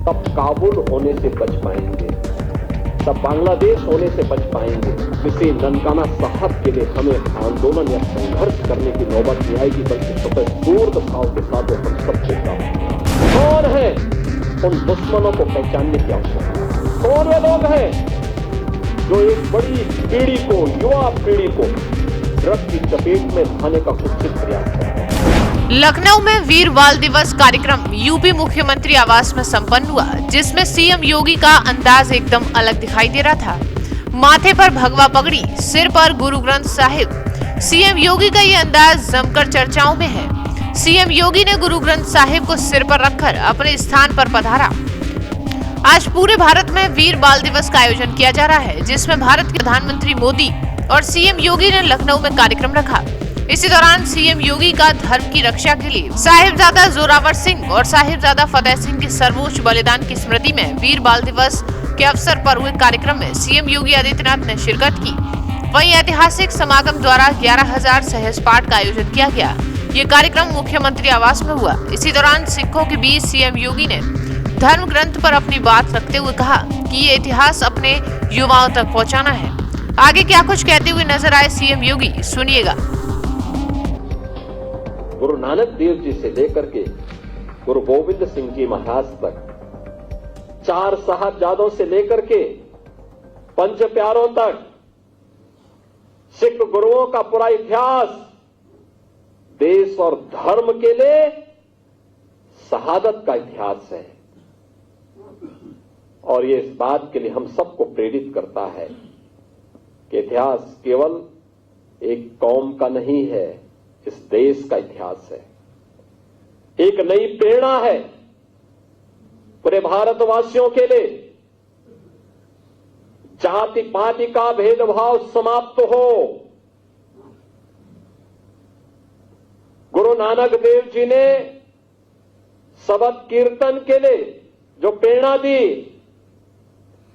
तब काबुल होने से बच पाएंगे, तब बांग्लादेश होने से बच पाएंगे। किसी ननकाना साहब के लिए हमें आंदोलन या संघर्ष करने की नौबत नहीं आएगी, बल्कि स्वतःस्फूर्त भाव के साथ हम सबको प्राप्त। कौन है उन दुश्मनों को पहचानने की आवश्यकता है? कौन वे लोग हैं जो एक बड़ी पीढ़ी को, युवा पीढ़ी को ड्रग की चपेट में लाने का कुत्सित प्रयास कर रहे हैं? लखनऊ में वीर बाल दिवस कार्यक्रम यूपी मुख्यमंत्री आवास में संपन्न हुआ, जिसमें सीएम योगी का अंदाज एकदम अलग दिखाई दे रहा था। माथे पर भगवा पगड़ी, सिर पर गुरु ग्रंथ साहिब। सीएम योगी का ये अंदाज जमकर चर्चाओं में है। सीएम योगी ने गुरु ग्रंथ साहिब को सिर पर रखकर अपने स्थान पर पधारा। आज पूरे भारत में वीर बाल दिवस का आयोजन किया जा रहा है, जिसमें भारत के प्रधानमंत्री मोदी और सीएम योगी ने लखनऊ में कार्यक्रम रखा। इसी दौरान सीएम योगी का धर्म की रक्षा के लिए साहिबजादा जोरावर सिंह और साहिबजादा फतेह सिंह के सर्वोच्च बलिदान की स्मृति में वीर बाल दिवस के अवसर पर हुए कार्यक्रम में सीएम योगी आदित्यनाथ ने शिरकत की। वहीं ऐतिहासिक समागम द्वारा 11,000 सहज पाठ का आयोजन किया गया। ये कार्यक्रम मुख्यमंत्री आवास में हुआ। इसी दौरान सिखों के बीच सीएम योगी ने धर्म ग्रंथ पर अपनी बात रखते हुए कहा कि ये इतिहास अपने युवाओं तक पहुँचाना है। आगे क्या कुछ कहते हुए नजर आए सीएम योगी, सुनिएगा। गुरु नानक देव जी से लेकर के गुरु गोविंद सिंह जी महाराज तक, 4 साहबजादों से लेकर के 5 प्यारों तक सिख गुरुओं का पूरा इतिहास देश और धर्म के लिए शहादत का इतिहास है। और ये इस बात के लिए हम सबको प्रेरित करता है कि इतिहास केवल एक कौम का नहीं है, इस देश का इतिहास है। एक नई प्रेरणा है पूरे भारतवासियों के लिए। जाति पाति का भेदभाव समाप्त हो। गुरु नानक देव जी ने शबद कीर्तन के लिए जो प्रेरणा दी,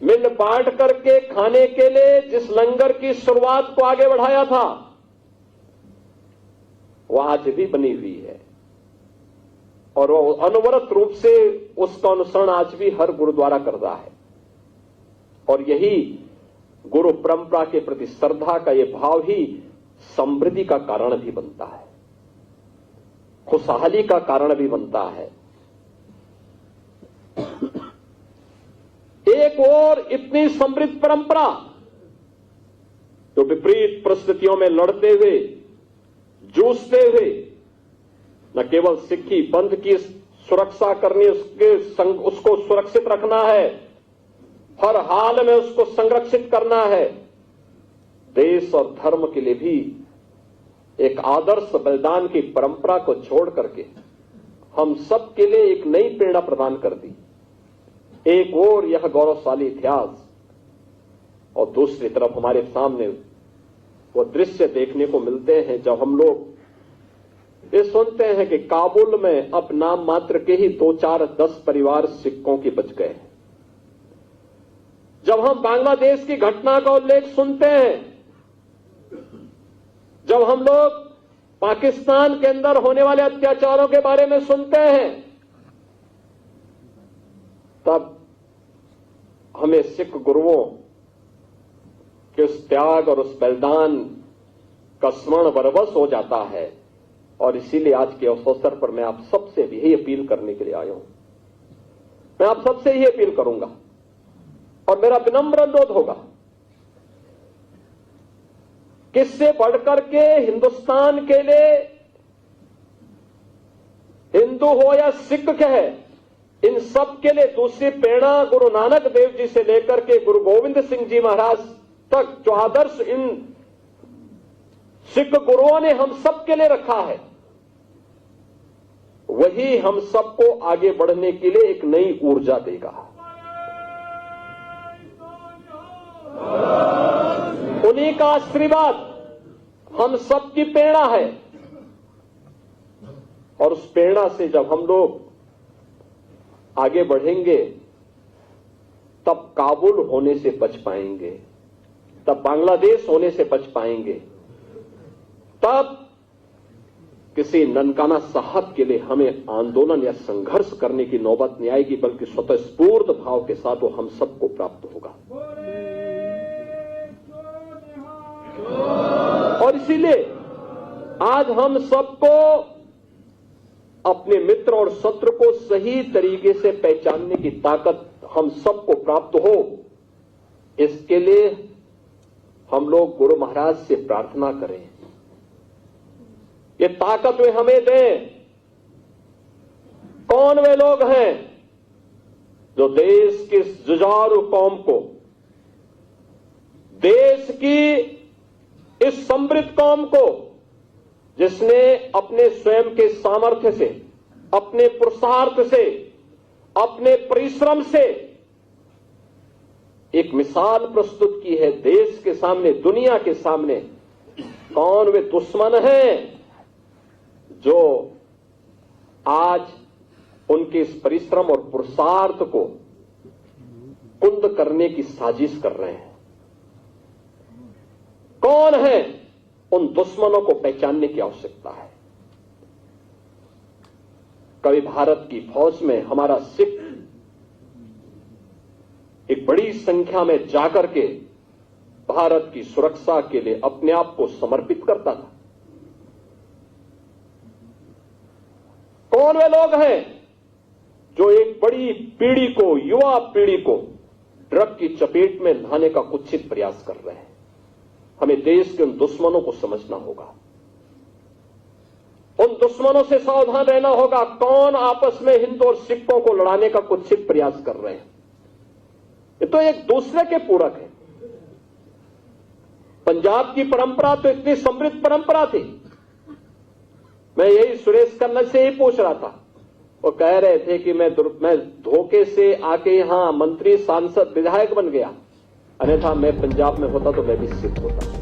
मिल बांट करके खाने के लिए जिस लंगर की शुरुआत को आगे बढ़ाया था, वह आज भी बनी हुई है और वो अनवरत रूप से उसका अनुसरण आज भी हर गुरुद्वारा कर रहा है। और यही गुरु परंपरा के प्रति श्रद्धा का ये भाव ही समृद्धि का कारण भी बनता है, खुशहाली का कारण भी बनता है। एक और इतनी समृद्ध परंपरा जो विपरीत परिस्थितियों में लड़ते हुए, जूझते हुए न केवल सिक्खी पंथ की सुरक्षा करनी, उसको सुरक्षित रखना है, हर हाल में उसको संरक्षित करना है, देश और धर्म के लिए भी एक आदर्श बलिदान की परंपरा को छोड़ करके हम सब के लिए एक नई प्रेरणा प्रदान कर दी। एक और यह गौरवशाली इतिहास और दूसरी तरफ हमारे सामने वो दृश्य देखने को मिलते हैं जब हम लोग ये सुनते हैं कि काबुल में अब नाम मात्र के ही 2, 4, 10 परिवार सिखों के बच गए। जब हम बांग्लादेश की घटना का उल्लेख सुनते हैं, जब हम लोग पाकिस्तान के अंदर होने वाले अत्याचारों के बारे में सुनते हैं, तब हमें सिख गुरुओं के उस त्याग और उस बलिदान का स्मरण बरबस हो जाता है। और इसीलिए आज के अवसर पर मैं आप सबसे भी यही अपील करने के लिए आया हूं। मैं आप सबसे यही अपील करूंगा और मेरा विनम्र अनुरोध होगा, किससे बढ़कर के हिंदुस्तान के लिए, हिंदू हो या सिख है, इन सब के लिए दूसरी प्रेरणा गुरु नानक देव जी से लेकर के गुरु गोविंद सिंह जी महाराज तक जो आदर्श इन सिख गुरुओं ने हम सब के लिए रखा है, वही हम सबको आगे बढ़ने के लिए एक नई ऊर्जा देगा। उन्हीं का आशीर्वाद हम सबकी प्रेरणा है और उस प्रेरणा से जब हम लोग आगे बढ़ेंगे तब काबुल होने से बच पाएंगे, तब बांग्लादेश होने से बच पाएंगे, तब किसी ननकाना साहब के लिए हमें आंदोलन या संघर्ष करने की नौबत नहीं आएगी, बल्कि स्वतःस्फूर्त भाव के साथ वो हम सबको प्राप्त होगा। और इसीलिए आज हम सबको अपने मित्र और शत्रु को सही तरीके से पहचानने की ताकत हम सबको प्राप्त हो, इसके लिए हम लोग गुरु महाराज से प्रार्थना करें, ये ताकत वे हमें दें। कौन वे लोग हैं जो देश की जुझारू कौम को, देश की इस समृद्ध कौम को, जिसने अपने स्वयं के सामर्थ्य से, अपने पुरुषार्थ से, अपने परिश्रम से एक मिसाल प्रस्तुत की है देश के सामने, दुनिया के सामने। कौन वे दुश्मन हैं जो आज उनके इस परिश्रम और पुरुषार्थ को कुंद करने की साजिश कर रहे हैं? कौन है? उन दुश्मनों को पहचानने की आवश्यकता है। कभी भारत की फौज में हमारा सिख एक बड़ी संख्या में जाकर के भारत की सुरक्षा के लिए अपने आप को समर्पित करता था। कौन वे लोग हैं जो एक बड़ी पीढ़ी को, युवा पीढ़ी को ड्रग की चपेट में लाने का कुत्सित प्रयास कर रहे हैं? हमें देश के उन दुश्मनों को समझना होगा, उन दुश्मनों से सावधान रहना होगा। कौन आपस में हिंदू और सिखों को लड़ाने का कुत्सित प्रयास कर रहे हैं? ये तो एक दूसरे के पूरक है। पंजाब की परंपरा तो इतनी समृद्ध परंपरा थी। मैं यही सुरेश कन्नड़ से ही पूछ रहा था, वो कह रहे थे कि मैं धोखे से आके यहां मंत्री, सांसद, विधायक बन गया, अन्यथा मैं पंजाब में होता तो मैं भी सिख होता।